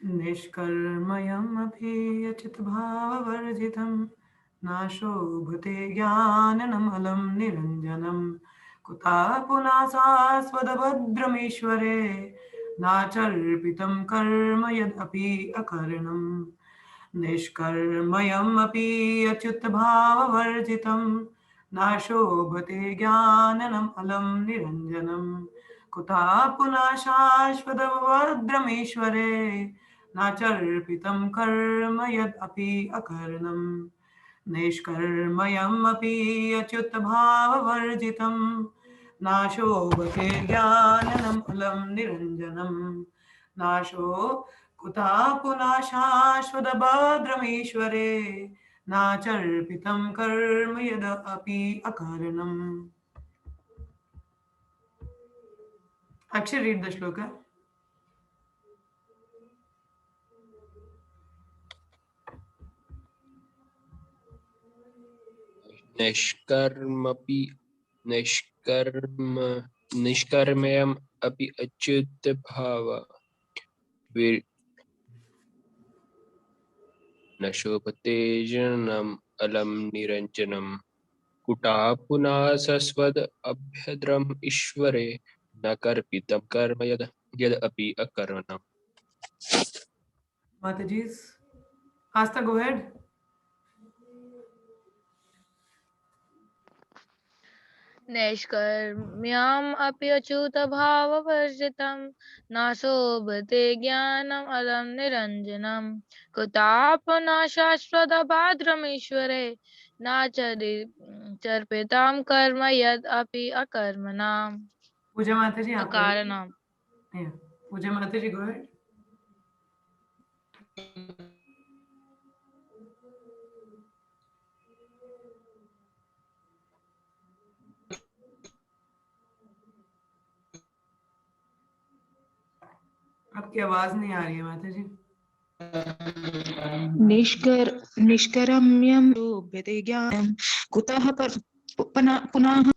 निष्कर्मयमपि यचितभाववर्जितं नाशोभते ज्ञाननमलं निरञ्जनं कुतः पुनः शाश्वतभद्रमीश्वरे नाचर्पितं कर्म यदपि अकरणम् निष्कर्मयमपि अच्युतभाववर्जितं नाशोभते ज्ञाननम् अलं निरञ्जनं कुतः पुनः शाश्वतभद्रमीश्वरे नाचर्पितं कर्म यदपि अकरणम् निष्कर्मयमपि अच्युतभाववर्जितं नाशोभते ज्ञाननम् अलं निरञ्जनं नाशो कुतः पुनः शाश्वतभद्रमीश्वरे नाचर्पितं कर्म यदपि अकारणम्. Actually read the shloka. निष्कर्मयम् अपि अच्युत भाव न शोभते जननम् अलम निरंजनम कुतः पुनः शाश्वत अभ्यद्रम ईश्वरे न कर्पितं कर्म यदपि अकरणम्. Mataji's. Asta, go ahead. नैष्कर्म्यम् अपि अच्युतभाववर्जितं नाशोभते ज्ञानम् अलं निरञ्जनं कुतः पुनः शाश्वतभाद्रमीश्वरे नाचर्पितं कर्म यद् अपि अकर्मणाम् Puja Mataji, आप अकारणम्. yeah. Puja Mataji, go ahead. आपकी आवाज नहीं आ रही है माताजी. निष्कर्म्यं शोभते ज्ञानं कुतः पुनः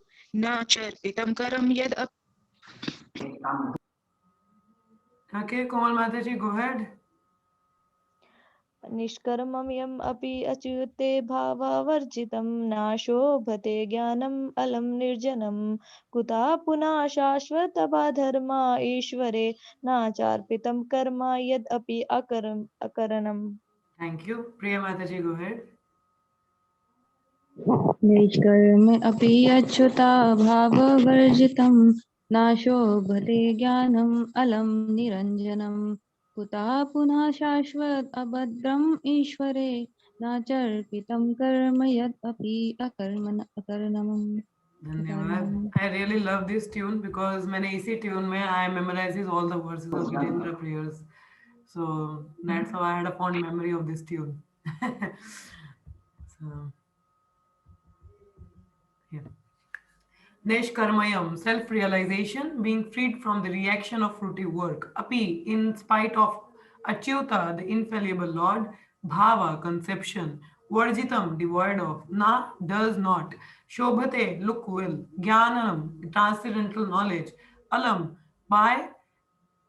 नाचर्पितं कर्म यद् Okay, Komal Mataji, go ahead. निष्कर्मयम् अपि अच्युते भाववर्जितं नाशोभते ज्ञानम् अलं निर्जनं कुतः पुनः शाश्वतभाधर्मा ईश्वरे नाचार्पितं कर्म यदपि अकरणम्. Thank you. Priya Mataji, go ahead. निष्कर्म अपि अच्युता भाववर्जितं नाशोभते ज्ञानम् अलम् निरञ्जनं कुतः पुनः शाश्वत अभद्रम् ईश्वरे नाचर्पितं कर्म यदपि अकरणम्. धन्यवाद. I really love this tune because मैंने इसी tune में I memorizes all the verses of Gitendra prayers. So that's how I had a fond memory of this tune. So yeah. Neshkarmayam, self-realization, being freed from the reaction of fruitive work. Api, in spite of Achyuta, the infallible Lord, Bhava, conception, Varjitam, devoid of, Na, does not, Shobhate, look well, Jnanam, transcendental knowledge, Alam, by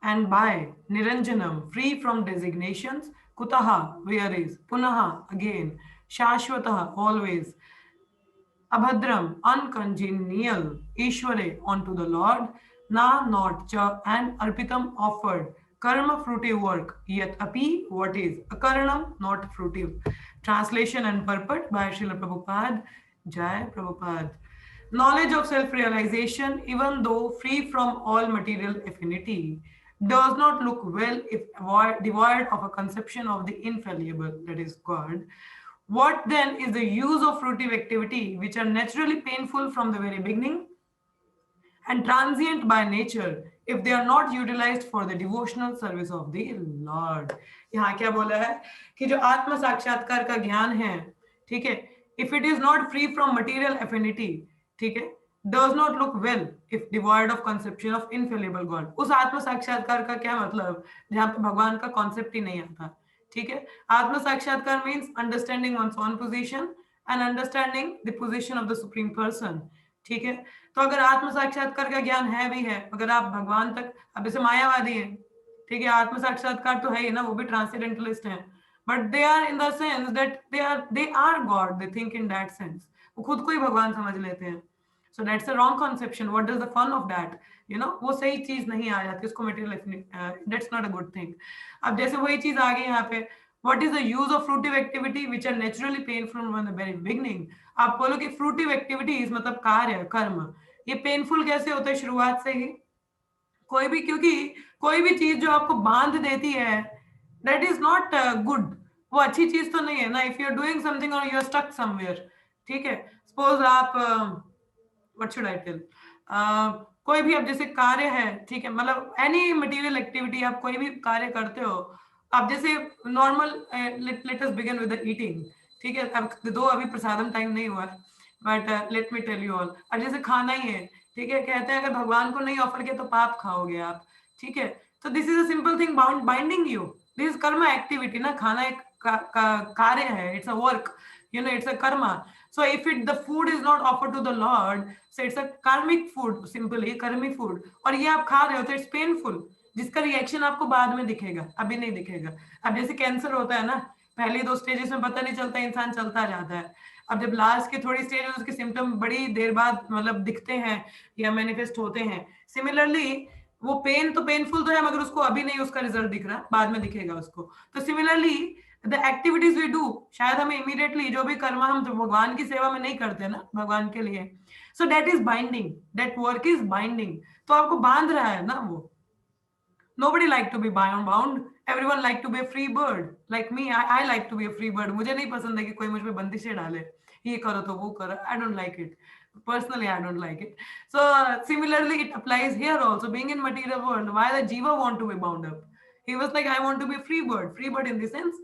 and by, Niranjanam, free from designations, Kutaha, where is, Punaha, again, Shashwataha, always, Abhadram, uncongenial, Ishware, unto the Lord, Na, not, Cha, and Arpitam, offered, Karma, fruitive work, yet api, what is, Akaranam, not fruitive. Translation and purport by Srila Prabhupada, Jai Prabhupada. Knowledge of self-realization, even though free from all material affinity, does not look well if devoid of a conception of the infallible, that is God. What then is the use of fruitive activity, which are naturally painful from the very beginning and transient by nature, if they are not utilized for the devotional service of the Lord? यहाँ क्या बोला है कि जो आत्म साक्षात्कार का ज्ञान है, ठीक है, if it is not free from material affinity, ठीक है, does not look well if devoid of conception of infallible God. उस आत्म साक्षात्कार का क्या मतलब जहाँ पे भगवान का कॉन्सेप्ट ही नहीं आता. ठीक है, आत्म साक्षात्कार means understanding one's own position and understanding the position of the supreme person. ठीक है, तो अगर आत्म साक्षात्कार का ज्ञान है भी है, अगर आप भगवान तक, अब जैसे मायावादी है, ठीक है, आत्म साक्षात्कार तो है ही ना, वो भी ट्रांसेंडेंटलिस्ट हैं, but they are in the sense that they are god, they think in that sense, वो खुद को ही भगवान समझ लेते हैं. So that's a wrong conception. What is the fun of that, you know, वो सही चीज नहीं आ जाती उसको material, that's not a good thing. अब जैसे वही चीज आ गई यहाँ पे, what is the use of fruitive activity which are naturally painful from the very beginning. आप बोलो कि fruitive activities मतलब कार्य, कर्म, ये पेनफुल कैसे होते हैं शुरुआत से ही. कोई भी, क्योंकि कोई भी चीज जो आपको बांध देती है, दैट इज नॉट गुड, वो अच्छी चीज तो नहीं है ना. If you are doing something और यू आर स्टक समवेयर, ठीक है, सपोज आप व्हाट शुड आई टेल, कोई भी अब जैसे कार्य है, ठीक है, मतलब एनी मटेरियल एक्टिविटी, आप कोई भी कार्य करते हो, अब जैसे normal, let us begin with the eating, ठीक है, अब दो अभी प्रसादम टाइम नहीं हुआ, but let me tell you all. अब जैसे खाना ही है, ठीक है, कहते हैं अगर भगवान को नहीं ऑफर किया तो पाप खाओगे आप, ठीक है. तो this is a simple thing binding you, this is Karma activity ना, खाना एक कार्य है, it's a work, you know, it's a karma. So if the food is not offered to the Lord, so it's a karmic food, simply karmic food, और ये आप खा रहे हो तो it's painful, जिसका रिएक्शन आपको बाद में दिखेगा, अभी नहीं दिखेगा. अब जैसे कैंसर होता है ना, पहली 2 स्टेजेस में पता नहीं चलता, इंसान चलता जाता है. अब जब लास्ट की थोड़ी स्टेज में उसके सिम्टम बड़ी देर बाद मतलब दिखते हैं या मैनिफेस्ट होते हैं. सिमिलरली वो पेन तो पेनफुल तो है, मगर उसको अभी नहीं उसका रिजल्ट दिख रहा, बाद में दिखेगा उसको. तो similarly the activities we do, शायद हमें इमीडिएटली जो भी कर्म हम तो भगवान की सेवा में नहीं करते ना, भगवान के लिए, so that is binding, that work is binding. तो आपको बांध रहा है ना वो. Nobody like to be bound. Everyone like to be a free bird. Like me, I like to be a free bird. मुझे नहीं पसंद है कि कोई मुझ पे बंदिशें डाले, ये करो तो वो करो. I don't like it. Personally, I don't like it. So similarly, it applies here also. Being in material world, why the jiva want to be bound up? He was like, I want to be a free bird. Free bird in the sense,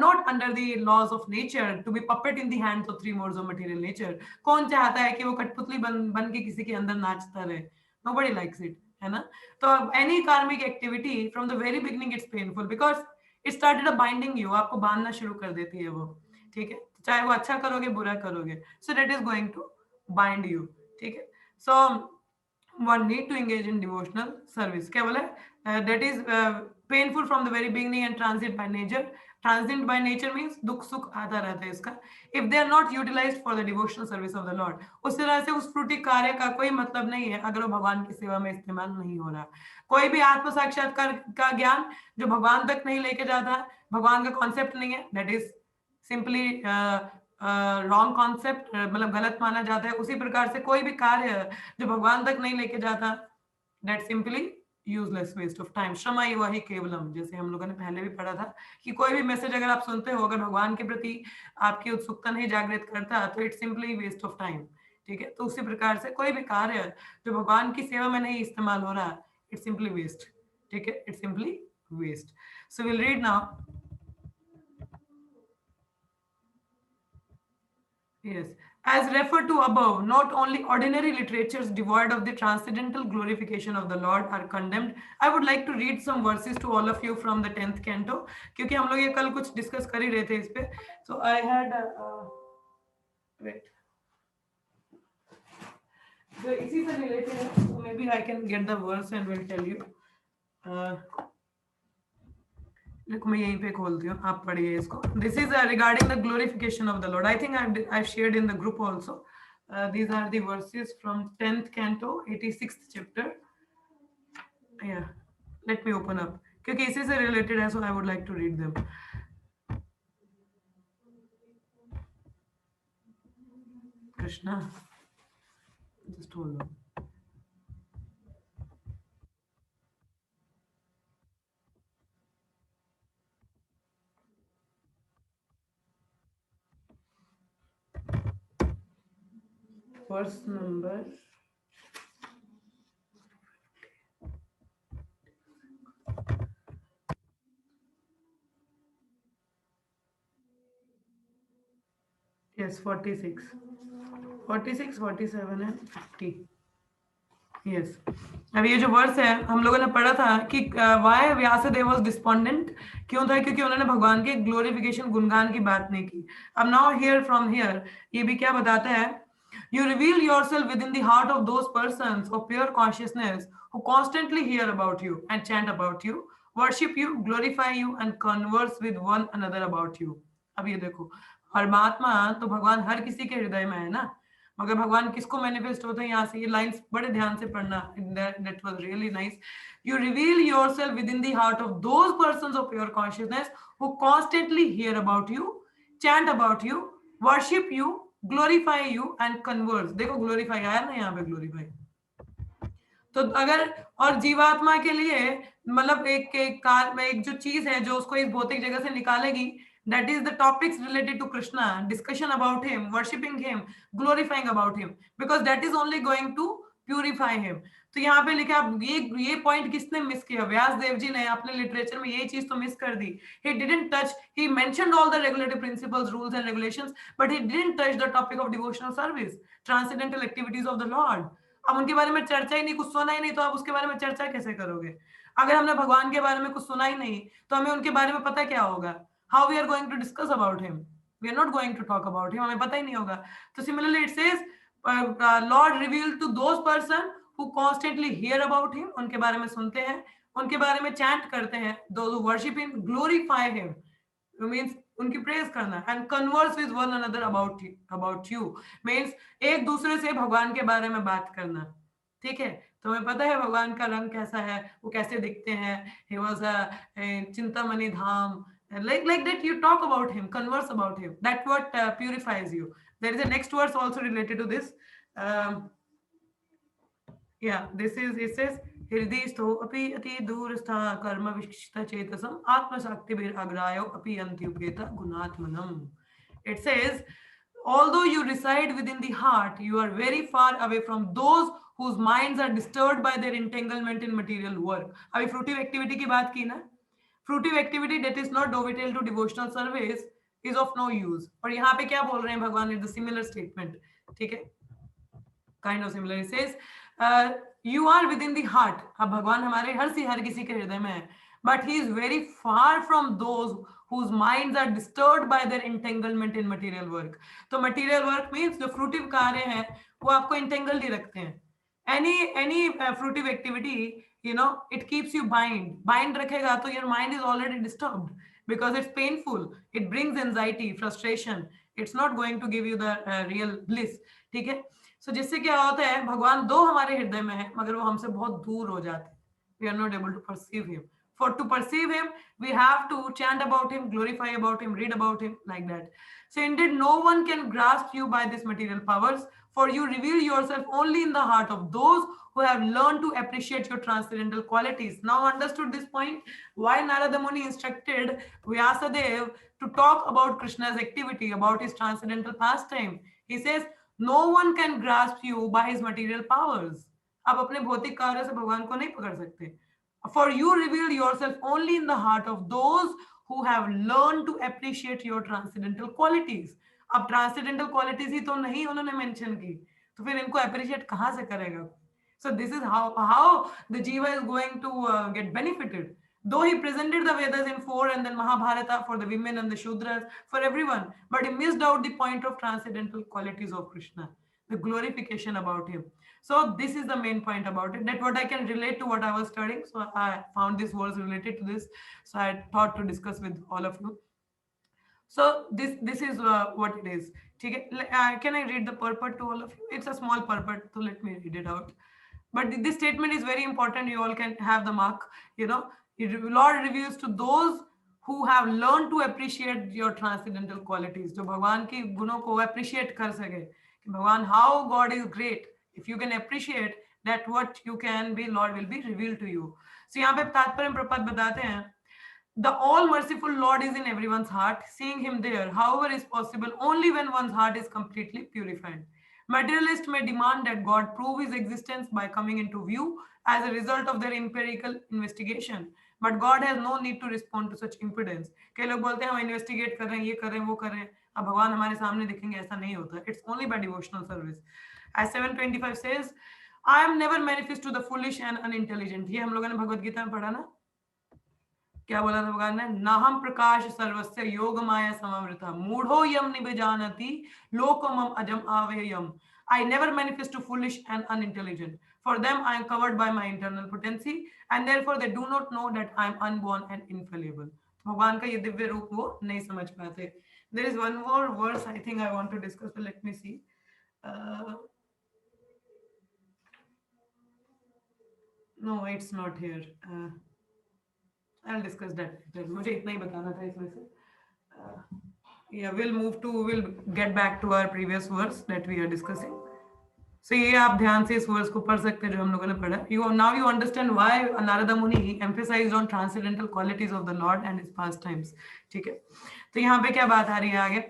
not under the laws of nature, to be puppet in the hands of 3 modes of material nature. कौन चाहता है कि वो कठपुतली बन के किसी के अंदर नाचता रहे? Nobody likes it, है ना. तो any karmic activity from the very beginning it's painful because it started a binding you, आपको बांधना शुरू कर देती है वो, ठीक है, चाहे वो अच्छा करोगे बुरा करोगे, so that is going to bind you, ठीक है. So one need to engage in devotional service. क्या बोला, that is painful from the very beginning and transient by nature. Transient by nature means दुख सुख आता रहता है इसका. If they are not utilized for the devotional service of the Lord, उस तरह से उस फ्रूटी कार्य का कोई मतलब नहीं है अगर वो भगवान की सेवा में इस्तेमाल नहीं हो रहा. कोई भी आत्म साक्षात्कार का ज्ञान जो भगवान तक नहीं लेके जाता, भगवान का कॉन्सेप्ट नहीं है, that is simply wrong concept, मतलब गलत माना जाता है. उसी प्रकार से कोई भी कार्य जो भगवान तक नहीं लेके जाता, that simply useless waste of time. श्रमा एव हि केवलम, जैसे हम लोगों ने पहले भी पढ़ा था कि कोई भी मैसेज अगर आप सुनते हो, अगर भगवान के प्रति आपकी उत्सुकता नहीं जागृत करता तो it's simply waste of time, ठीक है. तो उसी प्रकार से कोई भी कार्य जो भगवान की सेवा में नहीं इस्तेमाल हो रहा, इट्स सिंपली वेस्ट, ठीक है, it's simply waste. So will read now. Yes, as referred to above, not only ordinary literatures devoid of the transcendental glorification of the Lord are condemned. I would like to read some verses to all of you from the 10th canto, क्योंकि हम लोग ये कल कुछ discuss कर ही रहे थे इस पे. So I had wait. So इसी से रिलेटेड है, so maybe I can get the verse and will tell you. मैं यहीं पे खोलती हूँ, आप पढ़िए इसको. This is regarding the glorification of the Lord. I think I've shared in the group also. These are the verses from 10th canto, 86th chapter. Yeah, let me open up क्योंकि इसी से related है, so I would like to read them. Krishna, just hold on. Verse number yes 46, 47 and 50. Yes. अब ये जो verse है हम लोगों ने पढ़ा था कि वाई व्यासदेव वाज डिस्पोंडेंट, क्यों था, क्योंकि उन्होंने भगवान के ग्लोरिफिकेशन गुणगान की बात नहीं की. अब नाउ हियर फ्रॉम हियर ये भी क्या बताता है, you reveal yourself within the heart of those persons of pure consciousness who constantly hear about you and chant about you. worship you, glorify you and converse with one another about you. अब ये देखो, परमात्मा तो भगवान हर किसी के हृदय में है ना, मगर भगवान किसको मैनिफेस्ट होते हैं? यहाँ से ये लाइंस बड़े ध्यान से पढ़ना, that was really nice. You reveal yourself within the heart of those persons of your consciousness who constantly hear about you, chant about you, worship you, glorify you and converse. देखो glorify आया ना यहाँ पे, glorify. तो अगर और जीवात्मा के लिए मतलब एक काल में एक जो चीज है जो उसको इस भौतिक जगह से निकालेगी, that is the topics related to Krishna, discussion about him, worshipping him, glorifying about him, because that is only going to purify him. तो यहाँ पे लिखा, ये पॉइंट किसने मिस किया? व्यास देव जी ने अपने लिटरेचर में ये चीज तो मिस कर दी. He didn't touch, he mentioned all the regulative principles, rules and regulations, but he didn't touch the topic of devotional service, transcendental activities of the Lord. अब उनके बारे में चर्चा ही नहीं, कुछ सुना ही नहीं, तो आप उसके बारे में चर्चा कैसे करोगे? अगर हमने भगवान के बारे में कुछ सुना ही नहीं तो हमें उनके बारे में पता क्या होगा? How we are going to discuss about him? We are not going to talk about him. हमें पता ही नहीं होगा. तो similarly it says Lord revealed to those person who constantly hear about him, उनके बारे में सुनते हैं, उनके बारे में chant करते हैं, those who worship him, glorify him, means उनकी प्रेज करना, and converse with one another about you means एक दूसरे से भगवान के बारे में बात करना. ठीक है, तो हमें पता है भगवान का रंग कैसा है, वो कैसे दिखते हैं. he was a Chintamani Dham, like that you talk about him, converse about him, that what purifies you. There is a next verse also related to this. Yeah, this is, it says हृदयस्थो अपि अति दूरस्था कर्म विशिष्ट चेतसम आत्मशक्तिभिर अग्रायो अपि अंत्युपेता गुणात्मनम. It says, although you reside within the heart, you are very far away from those whose minds are disturbed by their entanglement in material work. अभी fruitive activity की बात की ना, fruitive activity that is not dovetailed to devotional service is of no use. और यहाँ पे क्या बोल रहे हैं भगवान? It's the similar statement. ठीक है, kind of similar. It says you are within the heart. अब भगवान हमारे हर किसी के हृदय में है, but he is very far from those whose minds are disturbed by their entanglement in material work. तो material work means जो fruitive कार्य हैं वो आपको entangled ही रखते हैं. Any fruitive activity, you know, it keeps you bind रखेगा तो your mind is already disturbed because it's painful, it brings anxiety, frustration, it's not going to give you the real bliss. ठीक है, so जिससे क्या होता है, भगवान दो हमारे हृदय में है मगर वो हमसे बहुत दूर हो जाते हैं. We are not able to perceive him. For to perceive him, we have to chant about him, glorify about him, read about him, like that. So indeed, no one can grasp you by these material powers, for you reveal yourself only in the heart of those who have learned to appreciate your transcendental qualities. Now understood this point, why Narada Muni instructed Vyasadeva to talk about Krishna's activity, about his transcendental pastime. He says, no one can grasp you by his material powers. आप अपने भौतिक कार्य से भगवान को नहीं पकड़ सकते. For you reveal yourself only in the heart of those who have learned to appreciate your transcendental qualities. अब transcendental qualities ही तो नहीं उन्होंने mention की, तो फिर इनको appreciate कहाँ से करेगा? So this is how the jiva is going to get benefited. Though he presented the Vedas in 4 and then Mahabharata for the women and the Shudras, for everyone, but he missed out the point of transcendental qualities of Krishna, the glorification about him. So this is the main point about it, that what I can relate to what I was studying. So I found this verse related to this. So I thought to discuss with all of you. So this is what it is. Can I read the purport to all of you? It's a small purport, so let me read it out. But this statement is very important. You all can have the mark. You know, Lord reveals to those who have learned to appreciate your transcendental qualities. जो भगवान की गुणों को appreciate कर सके. भगवान, how God is great. If you can appreciate that, what you can be, Lord will be revealed to you. So यहाँ पे तात्पर्य प्रपद बताते हैं, the all merciful Lord is in everyone's heart. Seeing him there, however, is possible only when one's heart is completely purified. Materialists may demand that God prove his existence by coming into view as a result of their empirical investigation. But God has no need to respond to such impudence. कई लोग बोलते हैं हम investigate कर रहे हैं, ये कर रहे हैं, वो कर रहे हैं, अब भगवान हमारे सामने दिखेंगे, ऐसा नहीं होता. It's only by devotional service. As 725 says, I am never manifest to the foolish and unintelligent. ये हम लोगों ने भगवत गीता में पढ़ा ना, क्या बोला था भगवान ने? नाहम प्रकाश सर्वस्य योग माया समवृता मूढ़ो यम निबजानति लोकमम अजम आवेयम. I never manifest to foolish and unintelligent. For them, I am covered by my internal potency, and therefore they do not know that I am unborn and infallible. भगवान का ये दिव्य रूप वो नहीं समझ पाते. There is one more verse I think I want to discuss, but let me see. No, it's not here. I'll discuss that later. मुझे इतना ही बताना था इसमें से. Yeah, we'll get back to our previous verse that we are discussing. So ये आप ध्यान से इस वर्स को पढ़ सकते हैं जो हम लोगों ने पढ़ा. Now you understand why Narada Muni emphasized on transcendental qualities of the Lord and his pastimes. ठीक है. तो यहाँ पे क्या बात आ रही है आगे?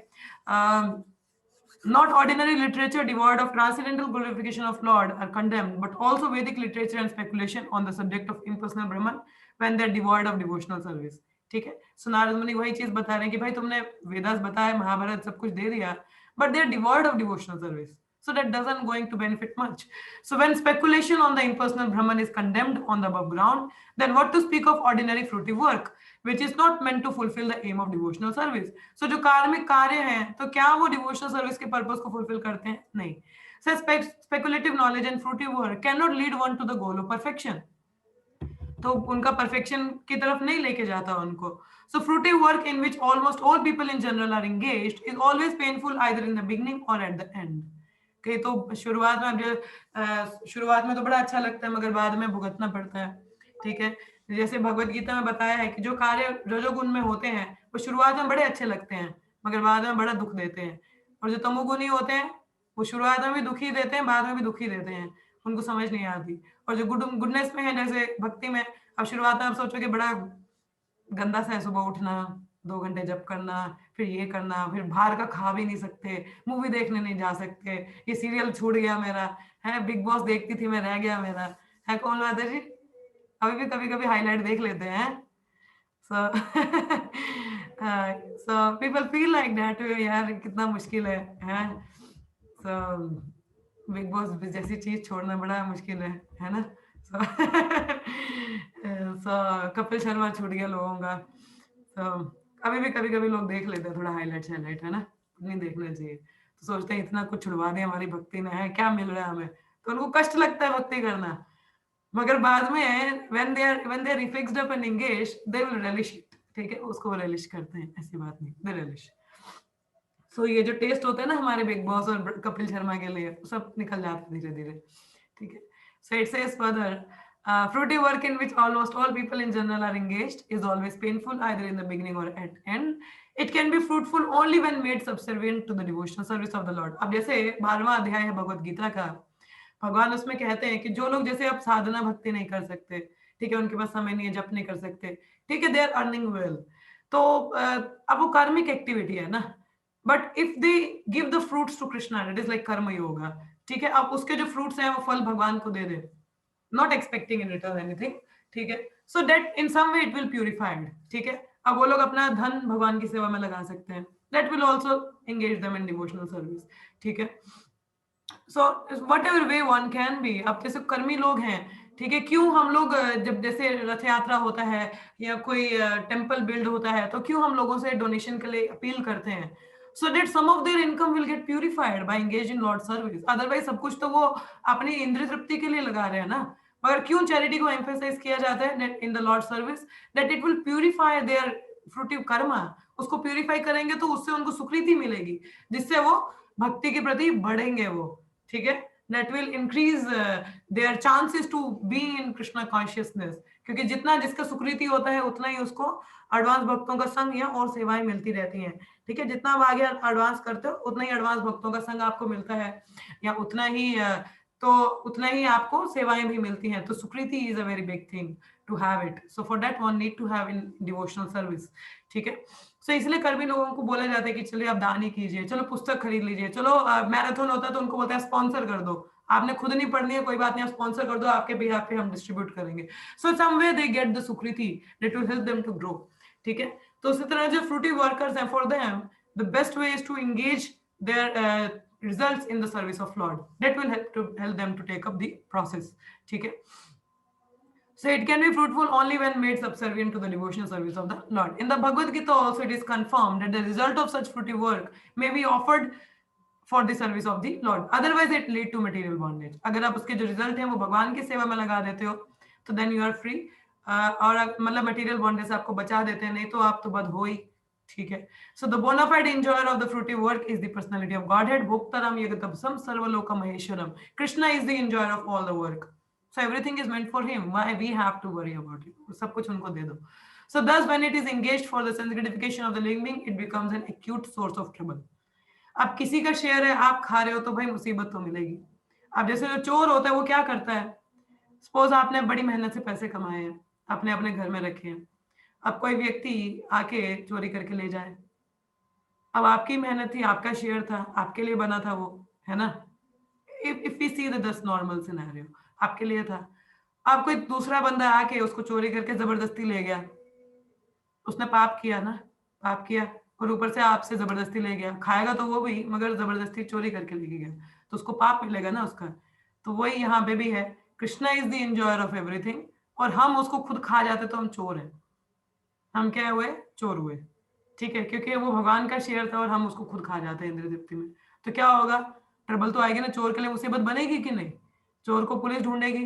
Not ordinary literature devoid of transcendental glorification of Lord are condemned, but also Vedic literature and speculation on the subject of impersonal Brahman when they are devoid of devotional service. ठीक है. So नारद मुनि वही चीज बता रहे हैं कि भाई तुमने वेदास बताया, महाभारत सब कुछ दे दिया, but they are devoid of devotional service. So that doesn't going to benefit much. So when speculation on the impersonal Brahman is condemned on the above ground, then what to speak of ordinary fruitive work, which is not meant to fulfill the aim of devotional service. So जो कार्मिक कार्य हैं, तो क्या वो devotional service के purpose को fulfill करते हैं? नहीं. So speculative knowledge and fruitive work cannot lead one to the goal of perfection. तो उनका perfection की तरफ नहीं लेके जाता उनको. So fruitive work in which almost all people in general are engaged is always painful either in the beginning or at the end. कि तो शुरुआत में तो बड़ा अच्छा लगता है, मगर बाद में भुगतना पड़ता है. ठीक है. जैसे भगवत गीता में बताया है कि जो कार्य रजोगुण में होते हैं वो शुरुआत में बड़े अच्छे लगते हैं, मगर बाद में बड़ा दुख देते हैं. और जो तमोगुणी होते हैं वो शुरुआत में भी दुखी देते हैं, बाद में भी दुखी देते हैं, उनको समझ नहीं आती. और जो गुडनेस में है, जैसे भक्ति में, अब शुरुआत में आप सोचोगे बड़ा गंदा सा है, सुबह उठना, 2 घंटे जप करना, फिर ये करना, फिर बाहर का खा भी नहीं सकते, मूवी देखने नहीं जा सकते, ये सीरियल छूट गया मेरा है, बिग बॉस देखती थी मैं, रह गया मेरा है. कौन माता जी अभी भी कभी कभी हाईलाइट देख लेते हैं. so people feel like that, यार कितना मुश्किल है. so बिग बॉस जैसी चीज छोड़ना बड़ा मुश्किल है ना. so कपिल शर्मा छूट गया लोगों का. so अभी भी कभी कभी लोग देख लेते हैं थोड़ा हाईलाइट है ना, नहीं देखना चाहिए. तो सोचते हैं इतना कुछ छुड़वा दिया हमारी भक्ति ने, है क्या मिल रहा है हमें, तो उनको कष्ट लगता है भक्ति करना, मगर बाद में when they are fixed up and engaged they will relish it. ठीक है, उसको relish करते हैं, ऐसी बात नहीं, they relish. so ये जो टेस्ट होता है ना हमारे बिग बॉस और कपिल शर्मा के लिए, सब निकल जाता है धीरे धीरे. ठीक है. so it says further, fruitive work in which almost all people in general are engaged is always painful either in the beginning or at end. It can be fruitful only when made subservient to the devotional service of the Lord. अब जैसे 12वां अध्याय है भगवत गीता का, भगवान उसमें कहते हैं कि जो लोग जैसे अब साधना भक्ति नहीं कर सकते, ठीक है, उनके पास समय नहीं है, जप नहीं कर सकते, ठीक है, दे आर अर्निंग वेल, तो अब वो कार्मिक एक्टिविटी है ना, but if they give the fruits to Krishna, it is like karma yoga. ठीक है, अब उसके जो फ्रूट्स हैं वो फल भगवान को दे दे, not expecting in return anything. ठीक है. so that in some way it will purified. ठीक है. अब वो लोग अपना धन भगवान की सेवा में लगा सकते हैं. that will also engage them in devotional service. ठीक है. so whatever way one can be. अब जैसे कर्मी लोग हैं, ठीक है, क्यों हम लोग जब जैसे रथ यात्रा होता है या कोई टेम्पल बिल्ड होता है, तो क्यों हम लोगों से डोनेशन के लिए अपील करते हैं, so that some of their income will get purified by engaging in Lord service. otherwise सब कुछ तो वो अपनी इंद्रिय तृप्ति के लिए लगा रहे हैं ना, मगर क्यों चैरिटी को एम्फेसाइज किया जाता है in the lord service, that it will purify their fruitive karma. उसको प्यूरिफाई करेंगे तो उससे उनको सुकृति मिलेगी, जिससे वो भक्ति के प्रति बढ़ेंगे वो. ठीक है. that will increase their chances to be in Krishna consciousness. क्योंकि जितना जिसका सुकृति होता है उतना ही उसको एडवांस भक्तों का संग या और सेवाएं मिलती रहती हैं. ठीक है. जितना आप आगे एडवांस करते हो उतना ही एडवांस भक्तों का संग आपको मिलता है, या उतना ही आपको सेवाएं भी मिलती हैं. तो सुकृति is a very big thing to have it. So for that one need to have in devotional service. ठीक है. सो इसलिए कर्मी लोगों को बोला जाता है कि चलिए आप दान ही कीजिए, चलो पुस्तक खरीद लीजिए, चलो मैराथन होता है तो उनको बोलते हैं स्पॉन्सर कर दो, आपने खुद नहीं पढ़नी है कोई बात नहीं, आप स्पॉन्सर कर दो, आपके बिहाफ पे हम डिस्ट्रीब्यूट करेंगे. So some way they get the सुकृति that will help them to grow. ठीक है. तो उसी तरह जो फ्रूटिव वर्कर्स हैं, for them the best way is to engage their results in the service of Lord. That will help them to take up the process. ठीक है. So it can be fruitful only when made subservient to the devotional service of the Lord. In the Bhagavad Gita also it is confirmed that the result of such fruitive work may be offered for the service of the lord, otherwise it lead to material bondage. अगर आप उसके जो result है वो भगवान की सेवा में लगा देते हो तो देन यू आर फ्री, और मतलब मटेरियल बॉन्डेज से आपको बचा देते हैं, नहीं तो आप तो बद हो ही। ठीक है, so the bonafide enjoyer of the fruity work is the personality of Godhead, भोक्तारम यगतपसम सर्वलोकम महेश्वरम। Krishna is the enjoyer of all the work, so everything is meant for him, why we have to worry about it, सब कुछ उनको दे दो। So thus when it is engaged for the sense gratification of the living being, it becomes an acute source of trouble। अब किसी का share है, आप खा रहे हो तो भाई मुसीबत तो मिलेगी। अब जैसे जो चोर होता है वो क्या करता है, सपोज आपने बड़ी मेहनत से पैसे कमाए हैं, आपने अपने घर में रखे हैं, अब कोई व्यक्ति आके चोरी करके ले जाए, अब आपकी मेहनत थी, आपका शेयर था, आपके लिए बना था वो, है ना। if we see the normal scenario, आपके लिए था, अब कोई दूसरा बंदा आके उसको चोरी करके जबरदस्ती ले गया, उसने पाप किया ना, पाप किया, और ऊपर से आपसे जबरदस्ती ले गया, खाएगा तो वो भी मगर जबरदस्ती चोरी करके लेके गया, तो उसको पाप मिलेगा ना उसका। तो वही यहाँ पे भी है, Krishna is the enjoyer of everything, और हम उसको खुद खा जाते तो हम चोर हैं, हम क्या हुए, चोर हुए। ठीक है, क्योंकि वो भगवान का शेयर था और हम उसको खुद खा जाते हैं इंद्र तृप्ति में, तो क्या होगा, ट्रबल तो आएगी ना, चोर के लिए मुसीबत बनेगी कि नहीं, चोर को पुलिस ढूंढेगी,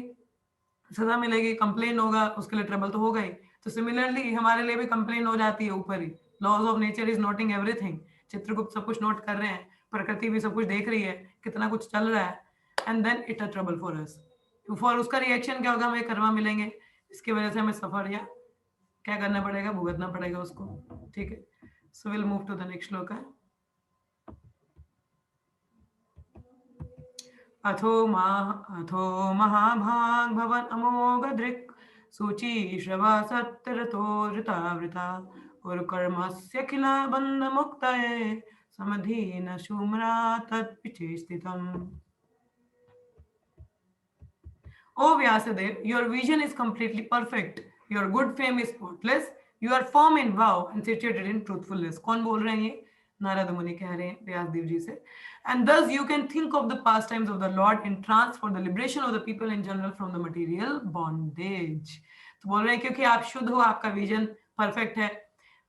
सजा मिलेगी, कंप्लेन होगा, उसके लिए ट्रबल तो होगा ही। तो सिमिलरली हमारे लिए भी कंप्लेन हो जाती है ऊपर ही, laws of nature is noting everything, Chitragupta सब कुछ नोट कर रहे हैं, प्रकृति भी सब कुछ देख रही है, कितना कुछ चल रहा है, and then it a trouble for us, for उसका रिएक्शन क्या होगा, हमें कर्मा मिलेंगे, इसकी वजह से हमें सफर या क्या करना पड़ेगा, भुगतना पड़ेगा उसको। ठीक है, so will move to the next shloka. अथो महाभाग भवन अमोघ दृक् सूची श्रवा सत्यरतो ऋतावृता और कर्मस्य खिला बंध मुक्तये समधीन शुम्रा तत्पिचे स्थितम्। O Vyasadev, your vision is completely perfect. Your good fame is spotless. You are firm in vow and situated in truthfulness. कौन बोल रहे हैं ये? नारद मुनि कह रहे हैं व्यासदेव जी से। And thus you can think of the pastimes of the Lord in trance for the liberation of the people in general from the material bondage. तो बोल रहे हैं क्योंकि आप शुद्ध हो, आपका विजन परफेक्ट है,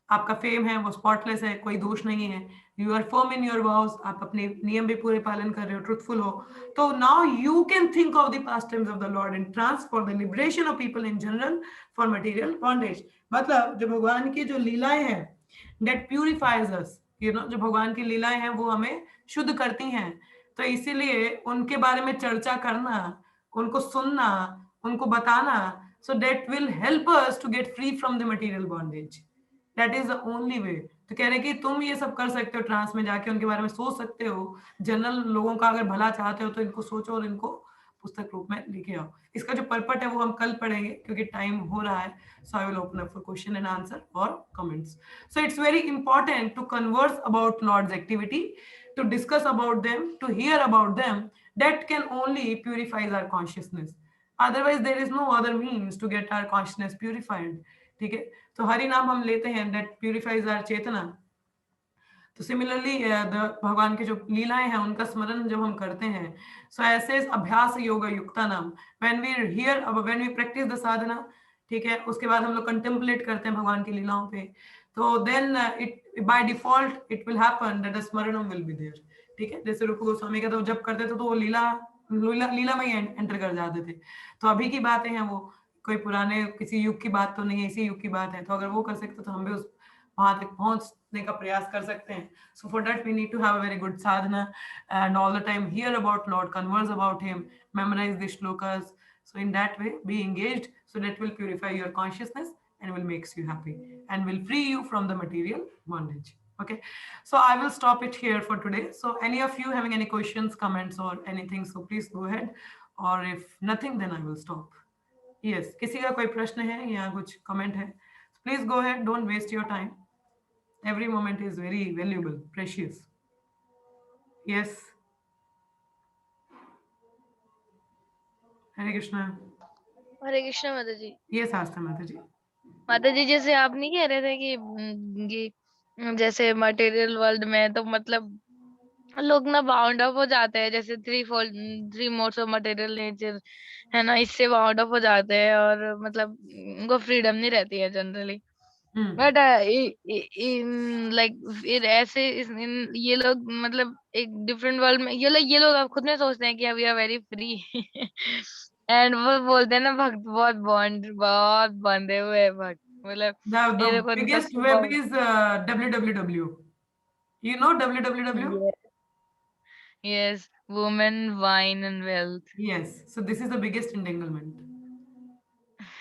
आपका फेम है वो स्पॉटलेस है, कोई दोष नहीं है, you are firm in your vows, आप अपने नियम भी पूरे पालन कर रहे हो, ट्रुथफुल हो, तो now you can think of the past times of the lord and trans for the liberation of people in general for material bondage. मतलब जो भगवान की जो लीलाएं हैं, that purifies us, you know, जो भगवान की लीलाएं हैं वो हमें शुद्ध करती हैं, तो इसीलिए उनके बारे में चर्चा करना, उनको सुनना, उनको बताना, so that will help us to get free from the material bondage. That is the only way. तो कह रहे हैं कि तुम ये सब कर सकते हो, ट्रांस में जाके उनके बारे में सोच सकते हो, जनरल लोगों का अगर भला चाहते हो तो इनको सोचो और इनको पुस्तक रूप में लेके आओ। इसका जो पर्पट है वो हम कल पढ़ेंगे क्योंकि टाइम हो रहा है, so I will open up for question and answer or comments. So it's very important to converse about Lord's activity, to discuss about them, to hear about them. That can only purifies our consciousness. Otherwise there is no other means to get our consciousness purified. ठीक है, तो हरि नाम हम लेते हैं, that purifies our चेतना। तो similarly भगवान के जो लीलाएं हैं उनका स्मरण जब हम करते हैं, सो ऐसे अभ्यास योग युक्ता नाम, when we hear, when we practice the sadhana, ठीक है, उसके बाद हम लोग कंटेम्पलेट करते हैं भगवान की लीलाओं पे, तो then it by default it will happen that the स्मरणम विल बी देयर। ठीक है, जैसे रूप गोस्वामी का तो जब करते थे तो वो लीला में एंटर कर जाते थे, तो अभी की बातें हैं, वो कोई पुराने किसी युग की बात तो नहीं है, इसी युग की बात है, तो अगर वो कर सकते तो हम भी उस वहां तक पहुंचने का प्रयास कर सकते हैं। So for that we need to have a very good sadhana and all the time hear about Lord, converse about him, memorize the shlokas, so in that way be engaged, so that will purify your consciousness and will makes you happy and will free you from the material bondage. Okay, so I will stop it here for today. So any of you having any questions, comments or anything, so please go ahead, or if nothing then I will stop. Yes, किसी का कोई प्रश्न है या कुछ comment है, please go ahead, don't waste your time. Every moment is very valuable, precious. Yes. Hare Krishna. हरे कृष्ण माता जी। Yes, आस्था माता जी। माता जी जैसे आप नहीं कह रहे थे कि ये जैसे मटेरियल वर्ल्ड में तो मतलब लोग ना बाउंड अप हो जाते हैं, जैसे three modes of material nature है ना, इससे बाउंड अप हो जाते हैं और मतलब उनको फ्रीडम नहीं रहती है जनरली। बट लाइक फिर ऐसे ये लोग मतलब एक डिफरेंट वर्ल्ड में ये लोग अब खुद में सोचते हैं कि we are very free and वो बोलते हैं ना भक्त बहुत बंधे हुए हैं भक्त, मतलब The ये देखो उनका biggest web सुबह। is www. You know www? Yes, women wine and wealth. Yes. So this is the biggest entanglement.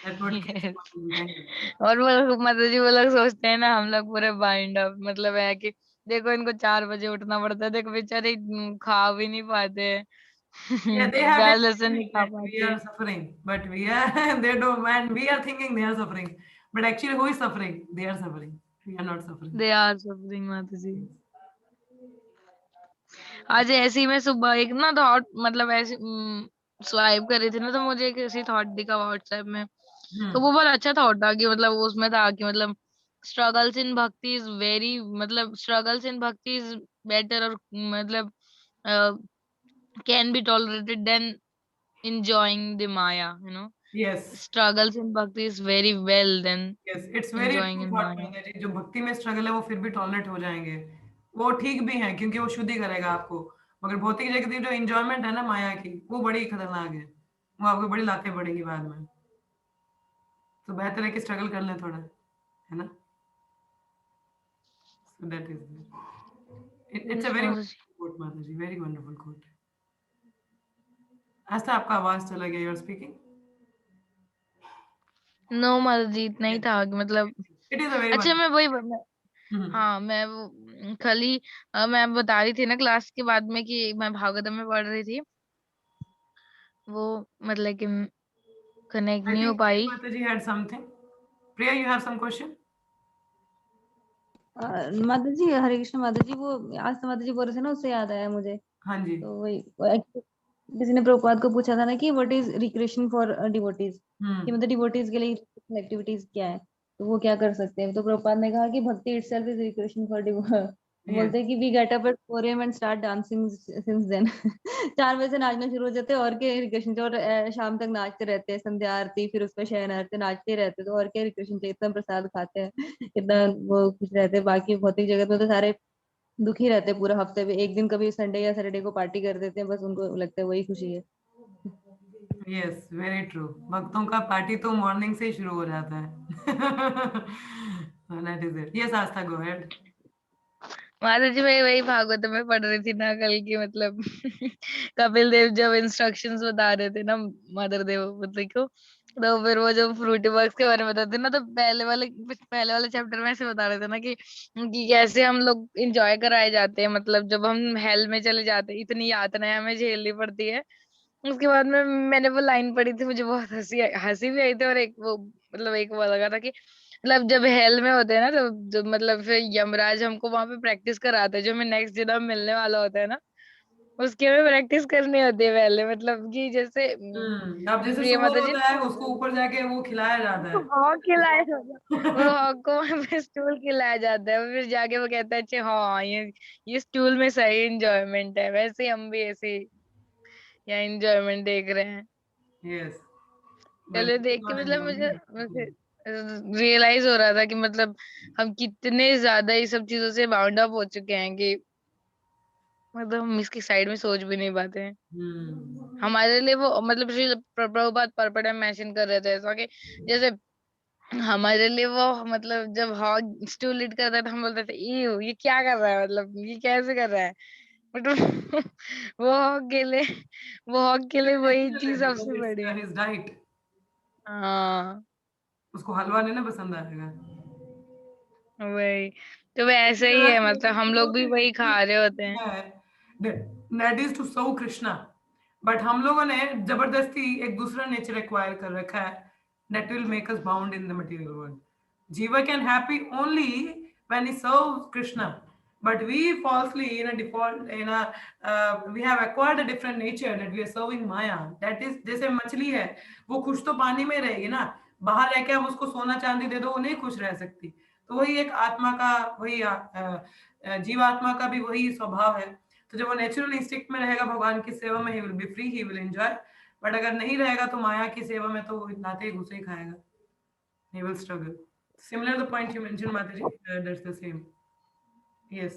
That's what keeps yes, one entangled. और वो लोग मतलब जी वो लोग सोचते हैं ना हम लोग पूरे बाइंड अप, मतलब है कि देखो इनको 4 बजे उठना पड़ता है, देखो बेचारे खा भी नहीं पाते Yeah, they have it लहसुन नहीं thinking खा that we पाते। are suffering, but we are they don't, and we are thinking they are suffering. But actually, who is suffering? They are suffering. We are not suffering. They are suffering Mata ji. आज ऐसे ही मैं सुबह एक ना thought मतलब ऐसे swipe कर रही थी ना, तो मुझे एक ऐसी थॉट दिखा व्हाट्सएप में। तो वो बहुत अच्छा थॉट था कि मतलब उसमें था कि मतलब struggles in bhakti is very, मतलब struggles in bhakti is better, और मतलब can be tolerated than enjoying the maya, Yes. struggles in bhakti is very well than Yes, it's very enjoying true in thought maya। मान्या जी। जो भक्ति में struggle है वो फिर भी टॉलरेट हो जाएंगे। वो ठीक भी है क्योंकि वो शुद्धि करेगा आपको। मगर भौतिक जगत की जो एंजॉयमेंट है ना माया की, वो बड़ी खतरनाक है। वो आपको बड़ी लातें पड़ेंगी बाद में। तो बेहतर है कि स्ट्रगल कर लें थोड़ा, है ना? So that is it's a Yes, very Mataji। wonderful quote, माता जी, very wonderful quote। आस्था आपका आवाज चला गया, you are speaking. No Mataji, इतना ही था कि मतलब इट इज अ वेरी अच्छा मैं वही वंडरफुल। हाँ मैं वो खाली मैं बता रही थी ना क्लास के बाद में कि मैं भागवतम में पढ़ रही थी, वो मतलब कि कनेक्ट आई नहीं हो थिंक पाई। माता जी had something. Priya, you have some question? माता जी हरे कृष्ण। माता जी वो आज तो माता जी बोल रहे थे ना, उससे याद आया मुझे। हाँ जी। तो वही किसी ने प्रभुपाद को पूछा था ना कि what is recreation for devotees, कि मतलब डिवोटीज के लिए एक्टिविटीज क्या है, तो वो क्या कर सकते हैं। तो प्रभुपाद ने कहा कि bhakti itself is recreation for us. बोलते हैं कि we get up at 4 AM and start dancing since then 4 बजे से नाचना शुरू हो जाते हैं, और क्या रिक्रिएशन चाहिए। और शाम तक नाचते रहते हैं, संध्या आरती फिर उसका शयन आरती, नाचते रहते हैं। तो और क्या रिक्रिएशन चाहिए, इतना प्रसाद खाते हैं, इतना वो खुश रहते हैं। बाकी भौतिक जगत में तो सारे दुखी रहते हैं पूरे हफ्ते में, एक दिन कभी संडे या सैटरडे को पार्टी कर देते हैं, बस उनको लगता है वही खुशी है। Yes, very true. भक्तों का पार्टी तो मॉर्निंग से ही शुरू हो जाता है। That is it. Yes Aastha, go ahead. माता जी मैं वही भागवत में पढ़ रही थी ना कल की, मतलब कपिल देव जब इंस्ट्रक्शंस बता रहे थे ना मदर देवपति को, तो फिर वो जो फ्रूटी बॉक्स के बारे में बताते ना, तो पहले वाले चैप्टर में ऐसे बता रहे थे ना कि कैसे हम लोग इंजॉय कराए जाते हैं, मतलब जब हम हेल में चले जाते हैं इतनी यातनाएं हमें झेलनी पड़ती है। उसके बाद में मैंने वो लाइन पढ़ी थी, मुझे बहुत हंसी हंसी भी आई थी, और एक वो मतलब एक वो लगा था कि मतलब जब हेल में होते हैं ना, तो जब मतलब फिर यमराज हमको वहां पे प्रैक्टिस कराते हैं, जो हमें नेक्स्ट जन्म मिलने वाला होता है ना, उसकी हमें प्रैक्टिस करनी होती है पहले, मतलब कि जैसे अब जैसे प्रिय सुअर माता जी होता है, उसको ऊपर जाके वो खिलाया जाता को है। हॉक खिलाया जाता है, वो हॉक को वहां पे स्टूल खिलाया जाता है, फिर जाके वो कहता है अच्छा हाँ ये स्टूल में सही इंजॉयमेंट है, वैसे ही हम भी ऐसे यहाँ इंजॉयमेंट देख रहे हैं। यस, बट चलो दिस इज देख के नॉट मतलब मुझे एंजॉयमेंट। रियलाइज हो रहा था कि मतलब हम कितने ज्यादा ये सब चीजों से बाउंड अप हो चुके हैं कि मतलब हम इसकी साइड में सोच भी नहीं पाते हैं। हमारे लिए वो मतलब श्री प्रभुपाद परपटा मेंशन कर रहे थे ऐसा कि जैसे हमारे लिए वो मतलब जब हॉग स्टूल लीड करता था हम बोलते थे ये क्या कर रहा है, मतलब ये कैसे कर रहा है, बट वो हॉग के लिए वो हॉग के लिए वही नेचुरल है चीज बिकॉज़ सबसे इट्स बड़ी है। His diet. हाँ उसको हलवा नहीं ना पसंद आएगा। वही, तो वैसे ही है, मतलब हम लोग भी वही खा रहे होते हैं। That is to serve Krishna. But हम लोगों ने जबरदस्ती एक दूसरा नेचर एक्वायर कर रखा है, that will make us bound in the material world. Jiva can happy only when he serves Krishna, but we falsely in a default in a we have acquired a different nature that we are serving Maya. That is जैसे मछली है, वो खुश तो पानी में रहेगी ना, बाहर रह के आप उसको सोना चांदी दे दो वो नहीं खुश रह सकती। तो वही एक आत्मा का वही जीवात्मा का भी वही स्वभाव है। तो जब वो नेचुरल इंस्टिंक्ट में रहेगा भगवान की सेवा में, he will be free, he will enjoy. But अगर नहीं रहेगा तो माया की सेवा में तो वो लाते ही घुसे ही खाएगा, he will struggle. Similar the point you mentioned, Mataji, that's the same. Yes.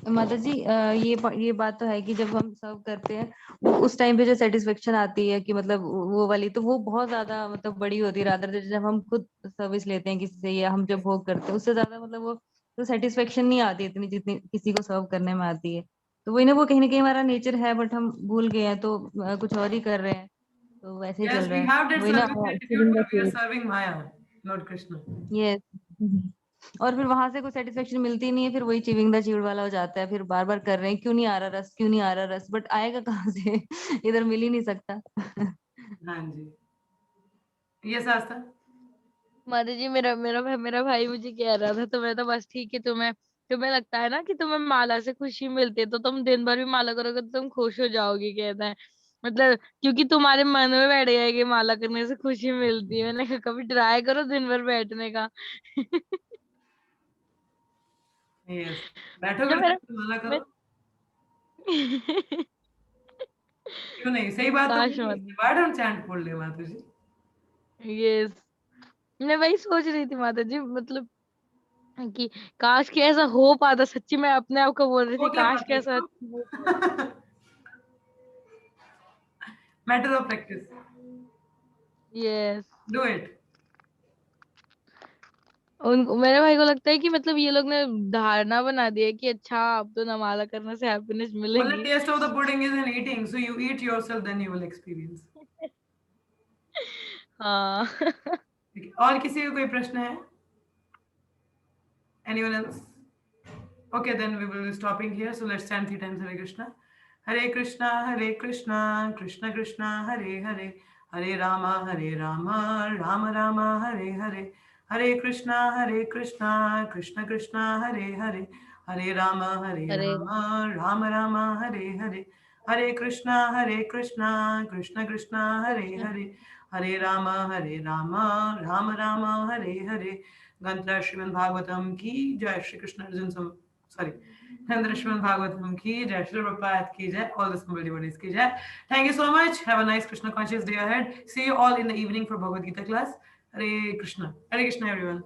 माता जी ये बात तो है कि जब हम सर्व करते हैं वो उस टाइम पे जो सेटिस्फेक्शन आती है कि मतलब वो वाली तो वो बहुत ज्यादा मतलब बड़ी होती है, रादर जब हम खुद सर्विस लेते हैं किसी से या हम जब भोग करते हैं उससे ज्यादा मतलब वो तो सेटिस्फेक्शन नहीं आती इतनी जितनी किसी को सर्व करने में आती है। तो वही ना, वो कहीं ना कहीं हमारा नेचर है बट हम भूल गए हैं तो कुछ और ही कर रहे हैं, तो वैसे ही Yes, चल रहा we है have that वही ना। service attitude, but we are serving Maya, not Krishna. Yes. और फिर वहां से कोई सेटिस्फेक्शन मिलती नहीं है, फिर वही चिविंग द चीड़ वाला हो जाता है, फिर बार बार कर रहे हैं क्यों नहीं आ रहा रस, क्यों नहीं आ रहा रस, बट आएगा कहाँ से इधर मिल ही नहीं सकता। हाँ जी। Yes, Asta. माता जी मेरा भाई मुझे कह रहा था, तो मैं तो बस ठीक है, तुम्हें लगता है ना कि तुम्हें माला से खुशी मिलती है, तो तुम दिन भर भी माला करोगे तो तुम खुश हो जाओगी, कहता है। मतलब क्योंकि तुम्हारे मन में बैठ गया है कि माला करने से खुशी मिलती है। मैंने कहा कभी ट्राई करो दिन भर बैठने का। Yes. बैठोगे जब तो मेरा माला मैं करो, क्यों नहीं? सही बात तो काश बोली। Why don't chant बोल ले माताजी? यस, मैं वही सोच रही थी माता जी, मतलब कि काश कि ऐसा हो पाता। सच्ची मैं अपने आप को बोल रही हो थी, क्या काश पाता कि है ऐसा हो पाता। इसको? Matter of practice. Yes, Do it. उन मेरे भाई को लगता है कि मतलब ये लोग ने धारणा बना दी है कि अच्छा अब तो नमाज़ करने से हैप्पीनेस Well, the मिलेगी। taste of the pudding is in eating, so you eat yourself, then you will experience. हाँ। ठीक है। और किसी का कोई प्रश्न है? Anyone else? Okay, then we will be stopping here. So let's chant 3 times Hare Krishna. Hare Krishna, Hare Krishna, Krishna Krishna, Hare Hare, Hare Rama, Rama Rama, Hare Hare, Hare Krishna, Krishna Krishna, Hare Hare, Hare Rama, अरे Rama Rama, Hare Hare, Hare Krishna, Krishna Krishna, Hare Krishna Hare, Hare Rama, Rama Rama, Hare Hare. गंत्रा Shrimad Bhagavatam की जय, Shri Krishna Arjun sorry गंत्रा Shrimad Bhagavatam की जय, श्री प्रभुपाद की जय, all the समबल devotees की जय। Thank you so much, have a nice Krishna conscious day ahead, see you all in the evening for Bhagavad Gita class. Hare Krishna everyone.